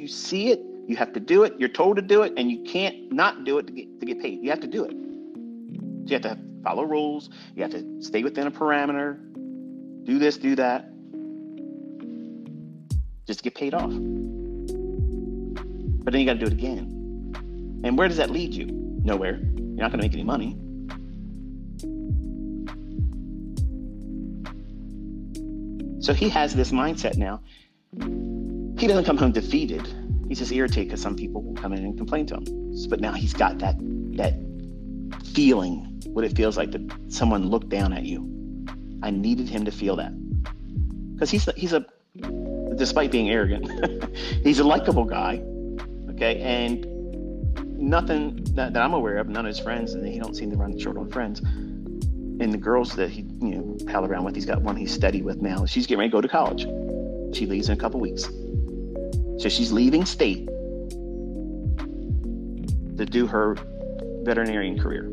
you see it, you have to do it. You're told to do it, and you can't not do it to get paid. You have to do it. So you have to follow rules. You have to stay within a parameter. Do this, do that. Just to get paid off. But then you got to do it again. And where does that lead you? Nowhere. You're not going to make any money. So he has this mindset now. He doesn't come home defeated. He's just irritated because some people will come in and complain to him. But now he's got that feeling, what it feels like that someone looked down at you. I needed him to feel that. Because he's despite being arrogant, he's a likable guy. Okay, and nothing that I'm aware of, none of his friends, and he don't seem to run short on friends. And the girls that he, pal around with, he's got one he's steady with now. She's getting ready to go to college. She leaves in a couple weeks. So she's leaving state to do her veterinarian career.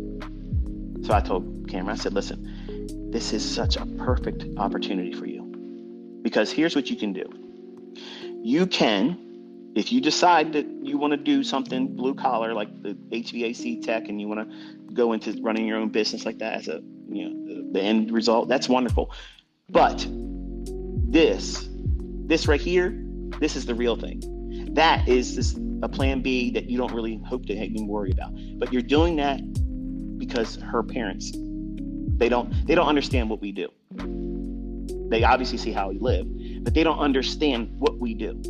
So I told Cameron, I said, listen, this is such a perfect opportunity for you. Because here's what you can do. You can, if you decide that you want to do something blue collar, like the HVAC tech, and you want to go into running your own business like that as a, the end result, that's wonderful. But this right here, this is the real thing. That is a plan B that you don't really hope to even worry about. But you're doing that because her parents, they don't understand what we do. They obviously see how we live, but they don't understand what we do.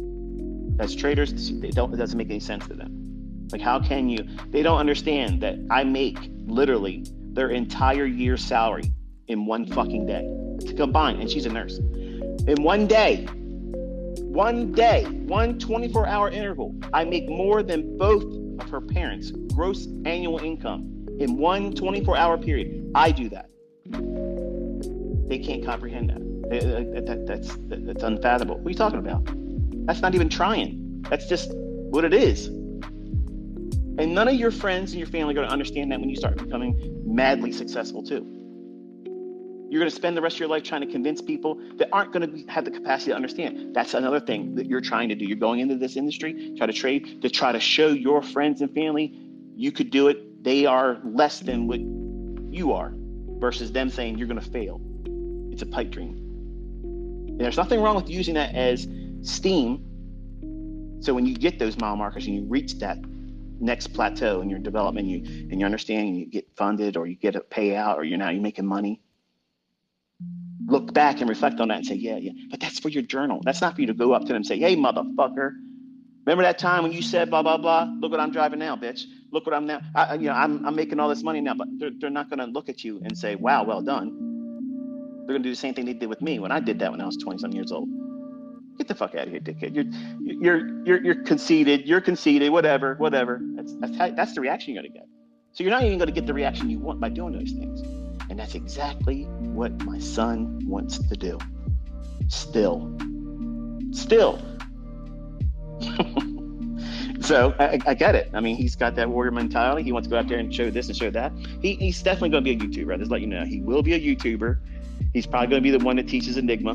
As traders, it doesn't make any sense to them. Like, how can you? They don't understand that I make literally their entire year's salary in one fucking day to combine. And she's a nurse. In one day, one 24-hour interval, I make more than both of her parents' gross annual income in one 24-hour period. I do that. They can't comprehend that. That's unfathomable. What are you talking about? That's not even trying. That's just what it is. And none of your friends and your family are going to understand that when you start becoming madly successful too. You're going to spend the rest of your life trying to convince people that aren't going to have the capacity to understand. That's another thing that you're trying to do. You're going into this industry, try to trade, to try to show your friends and family you could do it. They are less than what you are, versus them saying you're going to fail. It's a pipe dream. And there's nothing wrong with using that as steam. So when you get those mile markers and you reach that next plateau in your development, and you understand, and you get funded, or you get a payout, or you're making money, look back and reflect on that and say, yeah. But that's for your journal. That's not for you to go up to them and say, hey, motherfucker, remember that time when you said blah, blah, blah? Look what I'm driving now, bitch. Look what I'm now. I'm making all this money now. But they're not going to look at you and say, wow, well done. They're going to do the same thing they did with me when I did that when I was 20-some years old. Get the fuck out of here, dickhead. You're conceited. You're conceited. Whatever. That's the reaction you're going to get. So you're not even going to get the reaction you want by doing those things. And that's exactly what my son wants to do. Still. So I get it. I mean, he's got that warrior mentality. He wants to go out there and show this and show that. He's definitely going to be a YouTuber. I'll just let you know. He will be a YouTuber. He's probably going to be the one that teaches Enigma.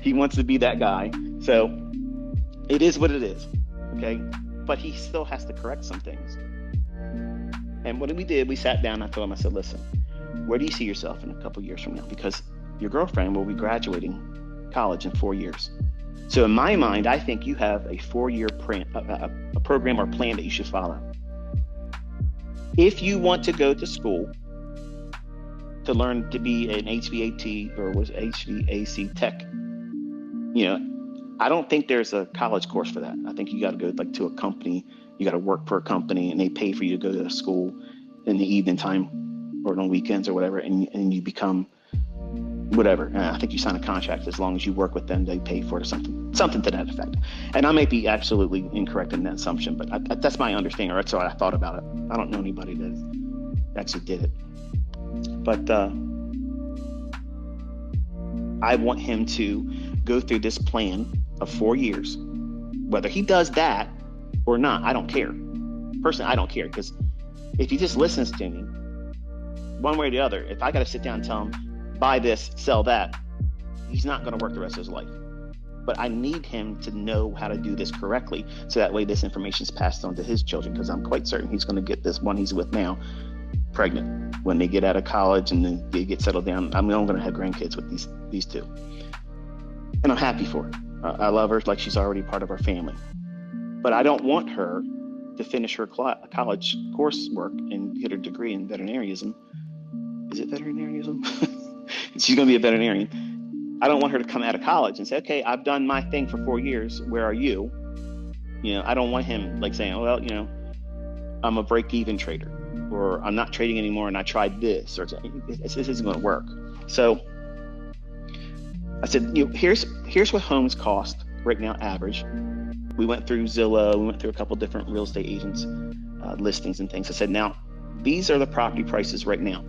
He wants to be that guy. So it is what it is. Okay. But he still has to correct some things. And what we did, we sat down and I told him, I said, listen, where do you see yourself in a couple years from now? Because your girlfriend will be graduating college in 4 years. So in my mind, I think you have a 4-year a program or plan that you should follow. If you want to go to school to learn to be an HVAC tech, I don't think there's a college course for that. I think you got to go to a company. You got to work for a company, and they pay for you to go to school in the evening time or on weekends or whatever, and you become whatever. I think you sign a contract. As long as you work with them, they pay for it or something to that effect. And I may be absolutely incorrect in that assumption, but that's my understanding, or that's what I thought about it. I don't know anybody that actually did it. But I want him to go through this plan of 4 years. Whether he does that or not, I don't care. Personally, I don't care, because if he just listens to me, one way or the other, if I got to sit down and tell him, buy this, sell that, he's not going to work the rest of his life. but I need him to know how to do this correctly, so that way this information is passed on to his children, because I'm quite certain he's going to get this one he's with now pregnant when they get out of college and then they get settled down. I'm going to have grandkids with these two, and I'm happy for it. I love her like she's already part of our family, but I don't want her to finish her college coursework and get her degree in veterinarianism. Is it veterinarianism? She's going to be a veterinarian. I don't want her to come out of college and say, okay, I've done my thing for 4 years. Where are you? I don't want him like saying, well, I'm a break-even trader, or I'm not trading anymore and I tried this, or this isn't going to work. So I said, here's what homes cost right now, average. We went through Zillow, we went through a couple different real estate agents, listings and things. I said, now, these are the property prices right now.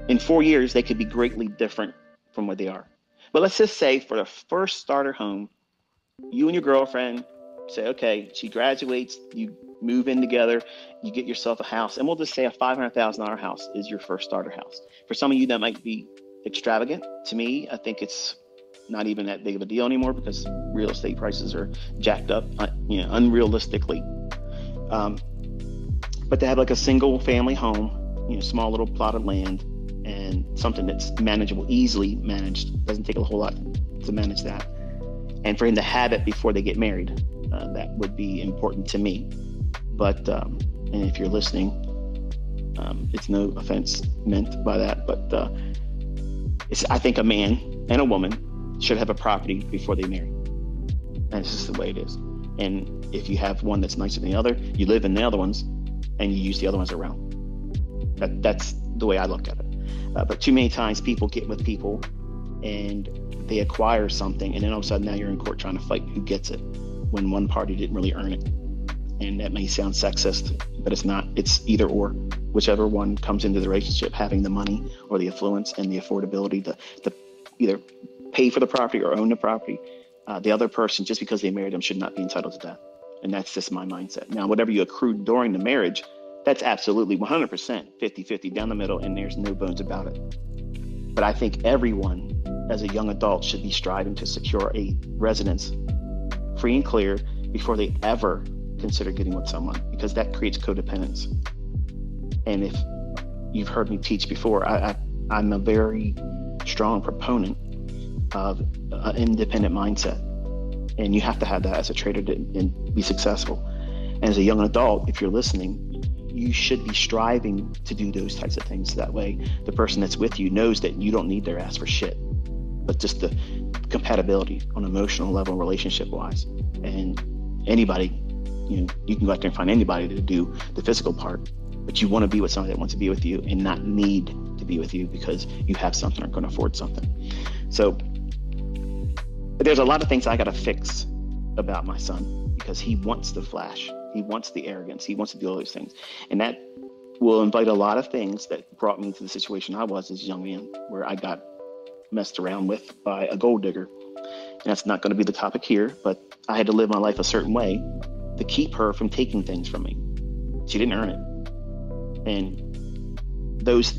In 4 years, they could be greatly different from what they are. But let's just say for the first starter home, you and your girlfriend say, okay, she graduates, you move in together, you get yourself a house, and we'll just say a $500,000 house is your first starter house. For some of you, that might be extravagant. To me, I think it's not even that big of a deal anymore, because real estate prices are jacked up, unrealistically. But to have like a single family home, small little plot of land, and something that's manageable, easily managed, doesn't take a whole lot to manage that. And for him to have it before they get married, that would be important to me. But, and if you're listening, it's no offense meant by that, but I think a man and a woman should have a property before they marry. And it's just the way it is. And if you have one that's nicer than the other, you live in the other ones and you use the other ones around. That's the way I look at it. But too many times people get with people and they acquire something, and then all of a sudden now you're in court trying to fight who gets it, when one party didn't really earn it. And that may sound sexist, but it's not. It's either or. Whichever one comes into the relationship, having the money or the affluence and the affordability to either pay for the property or own the property, the other person, just because they married them, should not be entitled to that. And that's just my mindset. Now, whatever you accrued during the marriage, that's absolutely 100% 50-50 down the middle, and there's no bones about it. But I think everyone, as a young adult, should be striving to secure a residence free and clear before they ever consider getting with someone, because that creates codependence. And if you've heard me teach before, I'm a very strong proponent of an independent mindset. And you have to have that as a trader to be successful. And as a young adult, if you're listening, you should be striving to do those types of things. That way, the person that's with you knows that you don't need their ass for shit, but just the compatibility on an emotional level, relationship-wise. And anybody, you can go out there and find anybody to do the physical part, but you want to be with somebody that wants to be with you and not need to be with you because you have something or can afford something. So there's a lot of things I got to fix about my son, because he wants the flash. He wants the arrogance. He wants to do all those things. And that will invite a lot of things that brought me to the situation I was as a young man, where I got messed around with by a gold digger. And that's not going to be the topic here, but I had to live my life a certain way to keep her from taking things from me. She didn't earn it. And those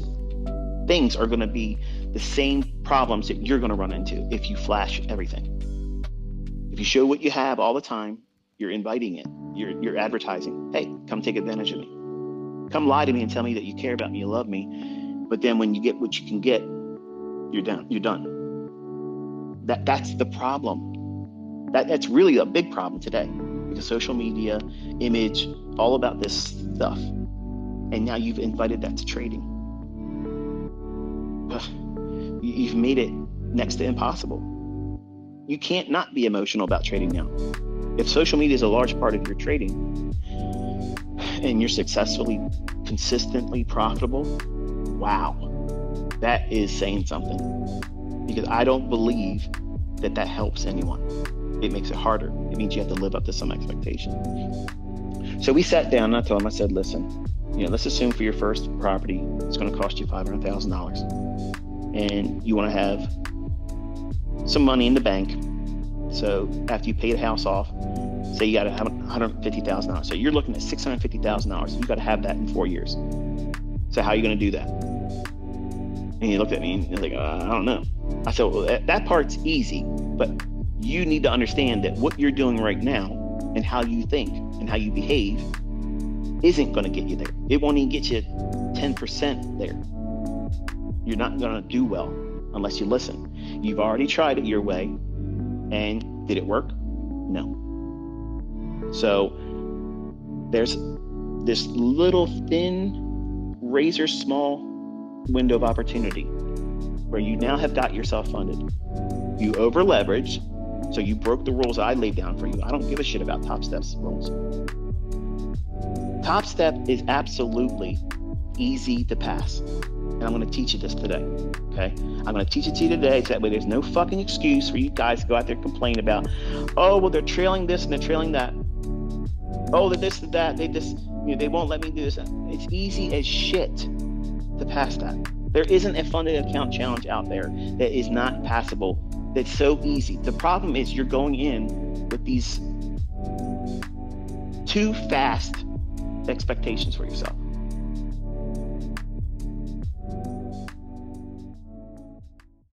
things are going to be the same problems that you're going to run into if you flash everything. If you show what you have all the time, you're inviting it. You're advertising. Hey, come take advantage of me. Come lie to me and tell me that you care about me, you love me. But then when you get what you can get, you're done. You're done. That's the problem. That's really a big problem today, because social media, image, all about this stuff. And now you've invited that to trading. You've made it next to impossible. You can't not be emotional about trading now. If social media is a large part of your trading and you're successfully, consistently profitable, wow, that is saying something. Because I don't believe that helps anyone. It makes it harder. It means you have to live up to some expectation. So we sat down and I told him, I said, listen, let's assume for your first property, it's going to cost you $500,000. And you want to have some money in the bank. So after you pay the house off, say you got to have $150,000. So you're looking at $650,000. You got to have that in 4 years. So how are you going to do that? And he looked at me and he was like, I don't know. I said, well, that part's easy, but you need to understand that what you're doing right now and how you think and how you behave isn't going to get you there. It won't even get you 10% there. You're not going to do well unless you listen. You've already tried it your way, and did it work? No. So there's this little thin, razor small window of opportunity where you now have got yourself funded. You over leveraged, so you broke the rules I laid down for you. I don't give a shit about Top Step's rules. Top Step is absolutely easy to pass. And I'm going to teach you this today, okay? I'm going to teach it to you today so that way there's no fucking excuse for you guys to go out there and complain about, oh, well, they're trailing this and they're trailing that. Oh, they're this and that. They won't let me do this. It's easy as shit to pass that. There isn't a funded account challenge out there that is not passable. That's so easy. The problem is you're going in with these too fast expectations for yourself.